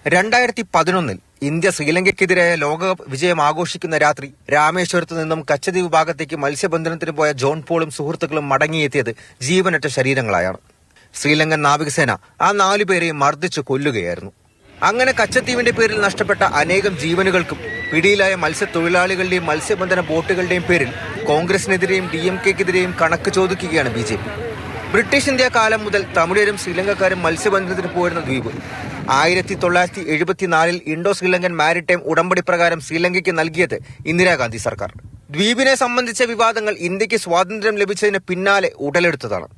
2011 India ശ്രീലങ്കയ്ക്കെതിരായ ലോകകപ്പ് വിജയം ആഘോഷിക്കുന്ന രാത്രി രാമേശ്വരത്ത് നിന്നും കച്ചദ്വീപ് ഭാഗത്തേക്ക് മത്സ്യബന്ധനത്തിന് പോയ ജോൺ പോളും സുഹൃത്തുക്കളും മടങ്ങിയെത്തിയത് ജീവനറ്റ ശരീരങ്ങളായാണ്. ശ്രീലങ്കൻ നാവികസേന ആ 4 പേരെയും മർദ്ദിച്ചു കൊല്ലുകയായിരുന്നു. അങ്ങനെ കച്ചദ്വീപിന്റെ പേരിൽ നഷ്ടപ്പെട്ട അനേകം ജീവനുകൾക്കും പിടിയിലായ മത്സ്യത്തൊഴിലാളികളുടെയും മത്സ്യബന്ധന ബോട്ടുകളുടെയും പേരിൽ കോൺഗ്രസിനെതിരെയും DMK-ക്കെതിരെയും കണക്ക് ചോദിക്കുകയാണ് BJP. ബ്രിട്ടീഷ് ഇന്ത്യ കാലം മുതൽ തമിഴരും ശ്രീലങ്കക്കാരും മത്സ്യബന്ധനത്തിന് പോയിരുന്ന ദ്വീപ് 1974 ഇൻഡോ ശ്രീലങ്കൻ മാരിടൈം ഉടമ്പടി പ്രകാരം ശ്രീലങ്കയ്ക്ക് നൽകിയത് ഇന്ദിരാഗാന്ധി സർക്കാർ. ദ്വീപിനെ സംബന്ധിച്ച വിവാദങ്ങൾ ഇന്ത്യക്ക് സ്വാതന്ത്ര്യം ലഭിച്ചതിന് പിന്നാലെ ഉടലെടുത്തതാണ്.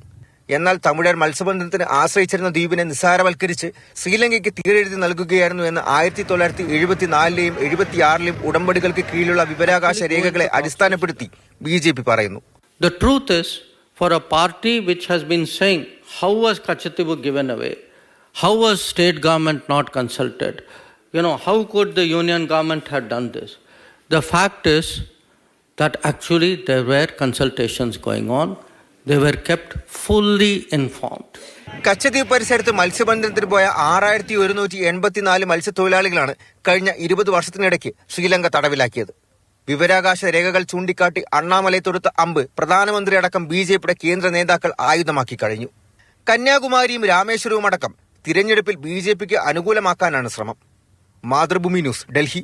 എന്നാൽ തമിഴർ മത്സ്യബന്ധനത്തിന് ആശ്രയിച്ചിരുന്ന ദ്വീപിനെ നിസ്സാരവൽക്കരിച്ച് ശ്രീലങ്കയ്ക്ക് തീരെഴുതി നൽകുകയായിരുന്നു എന്ന് 1974-ലെയും 76-ലെയും ഉടമ്പടികൾക്ക് കീഴിലുള്ള വിവരാവകാശ രേഖകളെ അടിസ്ഥാനപ്പെടുത്തി BJP പറയുന്നു. The truth is, for a party which has been saying how was Kachatibu given away, how was state government not consulted, how could the union government have done this? The fact is that actually there were consultations going on. They were kept fully informed. Katchatheevu പരിസരത്ത് മത്സ്യബന്ധനത്തിന് പോയ 6184 മത്സ്യത്തൊഴിലാളികളാണ് കഴിഞ്ഞ 20 വർഷത്തിനിടയ്ക്ക് ശ്രീലങ്ക തടവിലാക്കിയത്. വിവരാവകാശ രേഖകൾ ചൂണ്ടിക്കാട്ടി അണ്ണാമലൈ തൊടുത്ത അമ്പ് പ്രധാനമന്ത്രി അടക്കം BJPയുടെ കേന്ദ്ര നേതാക്കൾ ആയുധമാക്കി കഴിഞ്ഞു. കന്യാകുമാരിയും രാമേശ്വരവും അടക്കം തിരഞ്ഞെടുപ്പിൽ BJPക്ക് അനുകൂലമാക്കാനാണ് ശ്രമം. മാതൃഭൂമി ന്യൂസ്, ഡൽഹി.